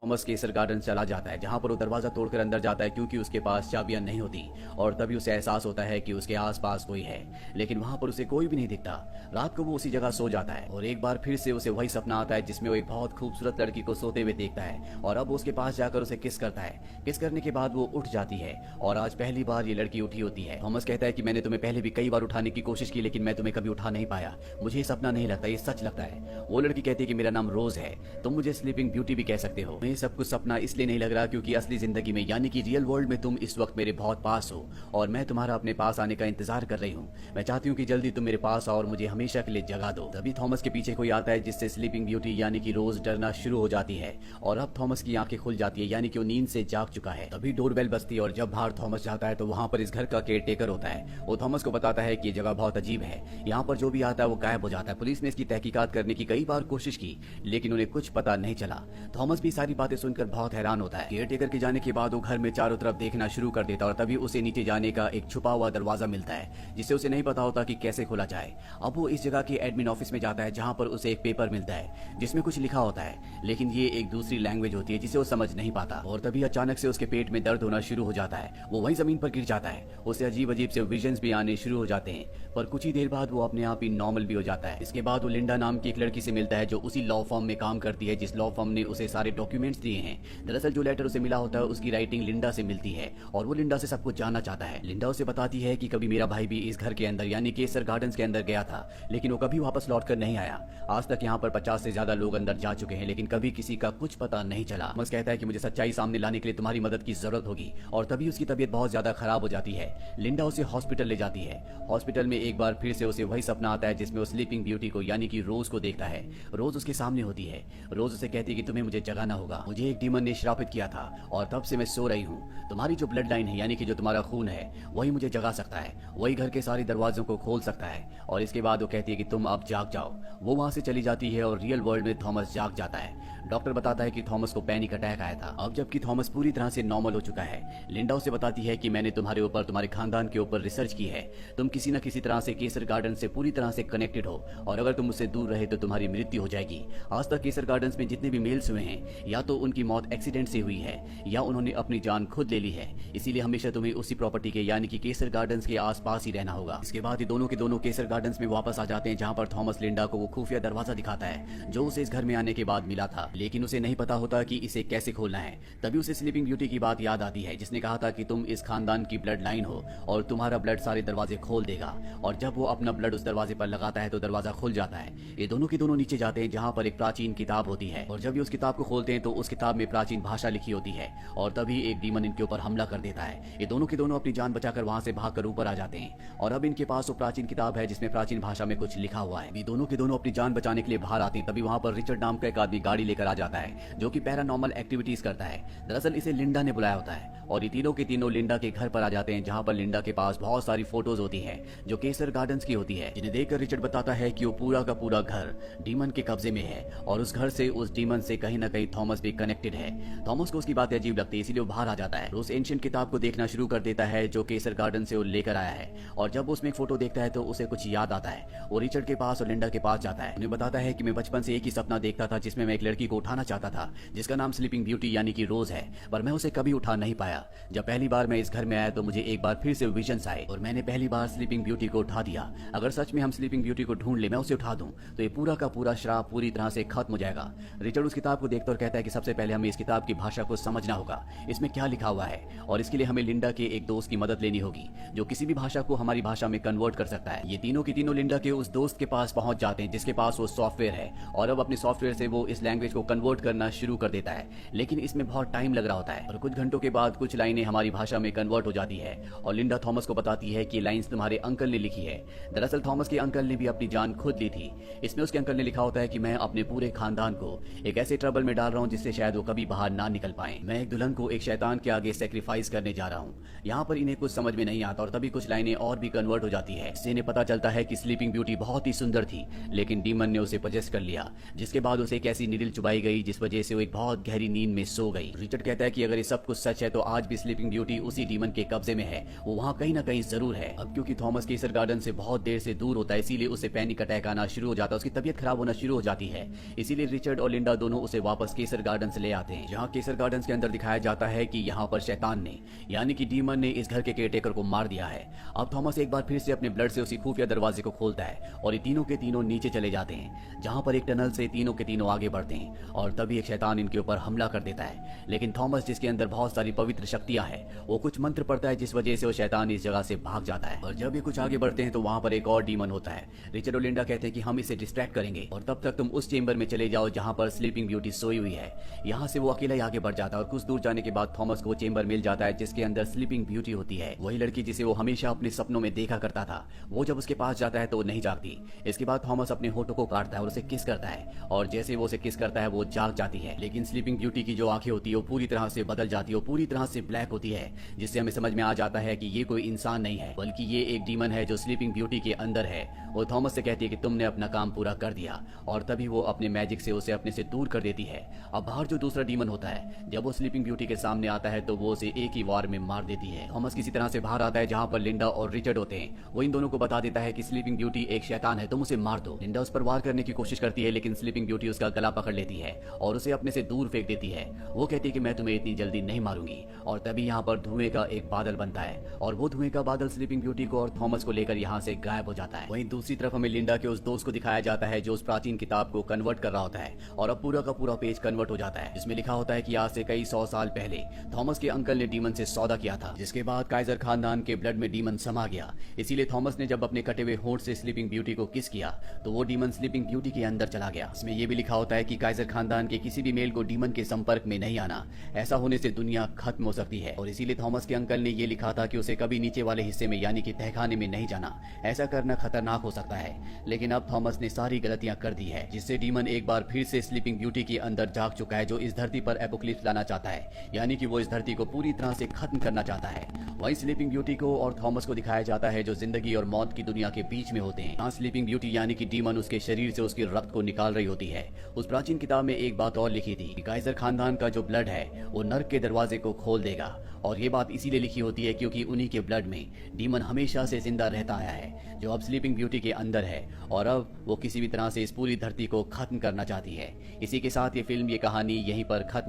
Thomas केसर garden चला जाता है जहां पर वो दरवाजा तोड़कर अंदर जाता है क्योंकि उसके पास चाबियां नहीं होती। और तभी उसे एहसास होता है कि उसके आसपास कोई है, लेकिन वहां पर उसे कोई भी नहीं दिखता। रात को वो उसी जगह सो जाता है और एक बार फिर से उसे वही सपना आता है जिसमें वो एक बहुत खूबसूरत लड़की को सोते हुए देखता है और अब उसके पास जाकर उसे किस करता है। किस करने के बाद वो उठ जाती है और आज पहली बार ये लड़की उठी होती है। थॉमस कहता है कि मैंने तुम्हें पहले भी कई बार उठाने की कोशिश की लेकिन मैं तुम्हें कभी उठा नहीं पाया। मुझे ये सपना नहीं लगता, ये सच लगता है। वो लड़की कहती है कि मेरा नाम रोज है, तुम मुझे स्लीपिंग ब्यूटी भी कह सकते हो। ये सब कुछ सपना इसलिए नहीं लग रहा क्योंकि असली जिंदगी में यानी कि रियल वर्ल्ड में तुम इस वक्त मेरे बहुत पास हो और मैं तुम्हारा अपने पास आने का इंतजार कर रही हूँ। मैं चाहती हूँ कि जल्दी तुम मेरे पास आओ और मुझे हमेशा के लिए जगा दो। तभी थॉमस के पीछे कोई आता है जिससे स्लीपिंग ब्यूटी यानी कि रोज डरना शुरू हो जाती है और अब थॉमस की आंखें खुल जाती है यानी कि वो नींद से जाग चुका है। तभी डोरबेल बजती है और जब बाहर थॉमस जाता है तो वहाँ पर इस घर का केयर टेकर होता है। वो थॉमस को बताता है कि ये जगह बहुत अजीब है, यहाँ पर जो भी आता है वो गायब हो जाता है। पुलिस ने इसकी तहकीकात करने की कई बार कोशिश की लेकिन उन्हें कुछ पता नहीं चला। थॉमस भी सारी बातें सुनकर बहुत हैरान होता है। केयर टेकर के जाने के बाद वो घर में चारों तरफ देखना शुरू कर देता है और तभी उसे नीचे जाने का एक छुपा हुआ दरवाजा मिलता है जिसे उसे नहीं पता होता कि कैसे खोला जाए। अब वो इस जगह के एडमिन ऑफिस में जाता है जहाँ पर उसे एक पेपर मिलता है जिसमें कुछ लिखा होता है लेकिन ये एक दूसरी लैंग्वेज होती है जिसे वो समझ नहीं पाता। और तभी अचानक से उसके पेट में दर्द होना शुरू हो जाता है। वो वहीं जमीन पर गिर जाता है। उसे अजीब अजीब से विजन्स भी आने शुरू हो जाते हैं पर कुछ ही देर बाद वो अपने आप ही नॉर्मल भी हो जाता है। इसके बाद वो लिंडा नाम की एक लड़की से मिलता है जो उसी लॉ फर्म में काम करती है जिस लॉ फर्म ने उसे सारे डॉक्यूमेंट्स दिए हैं। दरअसल जो लेटर उसे मिला होता है उसकी राइटिंग लिंडा से मिलती है और वो लिंडा से सब कुछ जानना चाहता है। लिंडा उसे बताती है कि कभी मेरा भाई भी इस घर के अंदर यानी केसर गार्डन्स के अंदर गया था लेकिन वो कभी वापस लौट कर नहीं आया। आज तक यहाँ पर 50 से ज्यादा लोग अंदर जा चुके हैं लेकिन कभी किसी का कुछ पता नहीं चला। थॉमस कहता है कि मुझे सच्चाई सामने लाने के लिए तुम्हारी मदद की जरूरत होगी और तभी उसकी तबीयत बहुत ज्यादा खराब हो जाती है। लिंडा उसे हॉस्पिटल ले जाती है। हॉस्पिटल में एक बार फिर से उसे वही सपना आता है जिसमें वो स्लीपिंग ब्यूटी को यानी कि रोज को देखता है। रोज उसके सामने होती है। रोज उसे कहती है कि तुम्हें मुझे जगाना होगा, मुझे एक डीमन ने श्रापित किया था और तब से मैं सो रही हूँ। तुम्हारी जो ब्लड लाइन है यानी कि जो तुम्हारा खून है वही मुझे जगा सकता है, वही घर के सारे दरवाजों को खोल सकता है। और इसके बाद वो कहती है कि तुम अब जाग जाओ। वो वहां से चली जाती है और रियल वर्ल्ड में थॉमस जाग जाता है। डॉक्टर बताता है कि थॉमस को पैनिक अटैक आया था। अब जबकि थॉमस पूरी तरह से नॉर्मल हो चुका है, लिंडा उसे बताती है कि मैंने तुम्हारे ऊपर, तुम्हारे खानदान के ऊपर रिसर्च की है। तुम किसी न किसी तरह से केसर गार्डन से पूरी तरह से कनेक्टेड हो और अगर तुम मुझसे दूर रहे तो तुम्हारी मृत्यु हो जाएगी। आज तक केसर गार्डन्स में जितने भी मेल्स हुए हैं या तो उनकी मौत एक्सीडेंट से हुई है या उन्होंने अपनी जान खुद ले ली है। इसीलिए हमेशा तुम्हें उसी प्रॉपर्टी के यानी कि केसर गार्डन्स के आसपास ही रहना होगा। इसके बाद ये दोनों के दोनों केसर गार्डन्स में वापस आ जाते हैं जहाँ पर थॉमस लिंडा को वो खुफिया दरवाजा दिखाता है जो उसे इस घर में आने के बाद मिला था लेकिन उसे नहीं पता होता कि इसे कैसे खोलना है। तभी उसे स्लीपिंग ब्यूटी की बात याद आती है जिसने कहा था कि तुम इस खानदान की ब्लड लाइन हो और तुम्हारा ब्लड सारे दरवाजे खोल देगा। और जब वो अपना ब्लड उस दरवाजे पर लगाता है तो दरवाजा खुल जाता है। ये दोनों के दोनों नीचे जाते हैं जहाँ पर एक प्राचीन किताब होती है और जब ये उस किताब को खोलते हैं तो उस किताब में प्राचीन भाषा लिखी होती है और तभी एक डीमन इनके ऊपर हमला कर देता है। ये दोनों के दोनों अपनी जान बचाकर वहां से भागकर ऊपर आ जाते हैं और अब इनके पास वो प्राचीन किताब है जिसमें प्राचीन भाषा में कुछ लिखा हुआ है। ये दोनों के दोनों अपनी जान बचाने के लिए बाहर आते हैं। तभी वहां पर रिचर्ड नाम का एक आदमी गाड़ी लेकर आ जाता है जो कि पैरानॉर्मल एक्टिविटीज करता है। दरअसल इसे लिंडा ने बुलाया होता है और ये तीनों के तीनों लिंडा के घर पर आ जाते हैं जहाँ पर लिंडा के पास बहुत सारी फोटोज होती है जो केसर गार्डन्स की होती है, जिन्हें देखकर रिचर्ड बताता है कि वो पूरा का पूरा घर डीमन के कब्जे में है और उस घर से, उस डीमन से कहीं ना कहीं थॉमस भी कनेक्टेड है। थॉमस को उसकी बातें अजीब लगती है इसीलिए वो बाहर आ जाता है। उस एंशिएंट किताब को देखना शुरू कर देता है जो केसर गार्डन से वो लेकर आया है और जब उसमें एक फोटो देखता है तो उसे कुछ याद आता है। वो रिचर्ड के पास और लिंडा के पास जाता है। उन्हें बताता है कि मैं बचपन से एक ही सपना देखता था जिसमें मैं एक लड़की को उठाना चाहता था जिसका नाम स्लीपिंग ब्यूटी यानी कि रोज है, पर मैं उसे कभी उठा नहीं पाया। जब पहली बार मैं इस घर में आया तो मुझे एक बार फिर से विजन्स आए और मैंने पहली बार स्लीपिंग ब्यूटी को उठा दिया। अगर सच में हम स्लीपिंग ब्यूटी को ढूंढ ले, मैं उसे उठा दूं तो ये पूरा का पूरा श्राप पूरी तरह से खत्म हो जाएगा। रिचर्ड उस किताब को देखता और कहता है कि सबसे पहले हमें इस किताब की भाषा को समझना होगा, इसमें क्या लिखा हुआ है और इसके लिए हमें लिंडा के एक दोस्त की मदद लेनी होगी जो किसी भी भाषा को हमारी भाषा में कन्वर्ट कर सकता है। ये तीनों की तीनों लिंडा के उस दोस्त के पास पहुंच जाते हैं जिसके पास वो सॉफ्टवेयर है और अब अपने सॉफ्टवेयर से वो इस लैंग्वेज को कन्वर्ट करना शुरू कर देता है लेकिन इसमें बहुत टाइम लग रहा होता है और कुछ घंटों के बाद कुछ लाइनें हमारी भाषा में कन्वर्ट हो जाती है और लिंडा थॉमस को बताती है कि लाइंस तुम्हारे अंकल ने लिखी है। दरअसल थॉमस के अंकल ने भी अपनी जान खुद ली थी। इसमें उसके अंकल ने लिखा होता है कि मैं अपने पूरे खानदान को एक ऐसे ट्रबल में डाल रहा हूँ जिससे शायद वो कभी बाहर ना निकल पाए। मैं एक दुल्हन को एक शैतान के आगे सेक्रीफाइस करने जा रहा हूँ। यहाँ पर इन्हें कुछ समझ में नहीं आता और तभी कुछ लाइनें और भी कन्वर्ट हो जाती है। इससे इन्हें पता चलता है कि स्लीपिंग ब्यूटी बहुत ही सुंदर थी लेकिन डीमन ने उसे पजेस्ट कर लिया जिसके बाद उसे एक ऐसी नीडल चुबाई गई जिस वजह से वो एक बहुत गहरी नींद में सो गई। रिचर्ड कहता है कि अगर ये सब कुछ सच है तो आज भी स्लीपिंग ब्यूटी उसी डीमन के कब्जे में है, वो वहाँ कहीं ना कहीं जरूर है। अब क्योंकि थॉमस केसर गार्डन से बहुत देर से दूर होता है, इसीलिए उसे पैनिक अटैक आना शुरू हो जाता है, उसकी तबीयत खराब होना शुरू हो जाती है। इसीलिए रिचर्ड और लिंडा दोनों उसे वापस केसर गार्डन से ले आते हैं, जहाँ केसर गार्डन के अंदर दिखाया जाता है कि यहाँ पर शैतान ने यानी कि डीमन ने इस घर के केयरटेकर को मार दिया है। अब थॉमस एक बार फिर से अपने ब्लड से उसी खुफिया दरवाजे को खोलता है और ये तीनों के तीनों नीचे चले जाते हैं, जहाँ पर एक टनल से तीनों के तीनों आगे बढ़ते हैं और तभी एक शैतान इनके ऊपर हमला कर देता है। लेकिन थॉमस, जिसके अंदर बहुत सारी पवित्र शक्तियां हैं, वो कुछ मंत्र पढ़ता है जिस वजह से वो शैतान इस जगह से भाग जाता है। और जब ये कुछ आगे बढ़ते हैं तो वहाँ पर एक और डीमन होता है। रिचर्ड और लिंडा कहते हैं कि हम इसे डिस्ट्रैक्ट करेंगे और तब तक तुम उस चेंबर में चले जाओ जहाँ पर स्लीपिंग ब्यूटी सोई हुई है। यहाँ से वो अकेला ही आगे बढ़ जाता है और कुछ दूर जाने के बाद थॉमस को चेंबर मिल जाता है जिसके अंदर स्लीपिंग ब्यूटी होती है, वही लड़की जिसे वो हमेशा अपने सपनों में देखा करता था। वो जब उसके पास जाता है तो वो नहीं जागती। इसके बाद थॉमस अपने होठों को काटता है और उसे किस करता है और जैसे वो उसे किस करता है वो जाग जाती है। लेकिन स्लीपिंग ब्यूटी की जो आंखें होती है वो पूरी तरह से बदल जाती है, वो पूरी तरह से ब्लैक होती है, जिससे हमें समझ में आ जाता है कि ये कोई इंसान नहीं है बल्कि ये एक डीमन है जो स्लीपिंग ब्यूटी के अंदर है। वो थॉमस से कहती है कि तुमने अपना काम पूरा कर दिया और तभी वो अपने मैजिक से उसे अपने से दूर कर देती है। अब बाहर जो दूसरा डीमन होता है, जब वो स्लीपिंग ब्यूटी के सामने आता है तो वो उसे एक ही वार में मार देती है। थॉमस किसी तरह से बाहर आता है जहाँ पर लिंडा और रिचर्ड होते हैं। वो इन दोनों को बता देता है कि स्लीपिंग ब्यूटी एक शैतान है, तुम उसे मार दो। लिंडा उस पर वार करने की कोशिश करती है लेकिन स्लीपिंग ब्यूटी उसका गला पकड़ लेती है और उसे अपने से दूर फेंक देती है। वो कहती है कि मैं तुम्हें इतनी जल्दी नहीं मारूंगी। और तभी यहाँ पर धुएं का एक बादल बनता है और वो धुएं का बादल स्लीपिंग ब्यूटी को और थॉमस को लेकर यहाँ से गायब हो जाता है। वहीं दूसरी तरफ हमें लिंडा के उस दोस्त को दिखाया जाता है जो उस प्राचीन किताब को कन्वर्ट कर रहा होता है और अब पूरा का पूरा पेज कन्वर्ट हो जाता है, जिसमें लिखा होता है कि आज से कई 100 साल पहले थॉमस के अंकल ने डीमन से सौदा किया था, जिसके बाद काइजर खानदान के ब्लड में डीमन समा गया। इसीलिए थॉमस ने जब अपने कटे हुए होंठ से स्लीपिंग ब्यूटी को किस किया तो वो डीमन स्लीपिंग ब्यूटी के अंदर चला गया। इसमें यह भी लिखा होता है कि काइजर खानदान के किसी भी मेल को डीमन के संपर्क में नहीं आना, ऐसा होने से दुनिया खत्म हो सकती है। और इसीलिए थॉमस के अंकल ने यह लिखा था कि उसे कभी नीचे वाले हिस्से में यानी कि तहखाने में नहीं जाना, ऐसा करना खतरनाक हो सकता है। लेकिन अब थॉमस ने सारी गलतियां कर दी है, जिससे डीमन एक बार फिर से स्लीपिंग ब्यूटी के अंदर जाग चुका है, जो इस धरती पर एपोक्लिप्स लाना चाहता है, यानी कि वो इस धरती को पूरी तरह से खत्म करना चाहता है। वहीं स्लीपिंग ब्यूटी को और थॉमस को दिखाया जाता है जो जिंदगी और मौत की दुनिया के बीच में होते हैं। यहाँ स्लीपिंग ब्यूटी यानी कि डीमन उसके शरीर से उसके रक्त को निकाल रही होती है। उस प्राचीन किताब में एक बात और लिखी थी कि काइजर खानदान का जो ब्लड है वो नर्क के दरवाजे को खोल देगा, और ये बात इसीलिए लिखी होती है क्योंकि उन्हीं के ब्लड में डीमन हमेशा से जिंदा रहता आया है, जो अब स्लीपिंग ब्यूटी के अंदर है और अब वो किसी भी तरह से इस पूरी धरती को खत्म करना चाहती है। इसी के साथ ये फिल्म, ये कहानी यहीं पर खत्म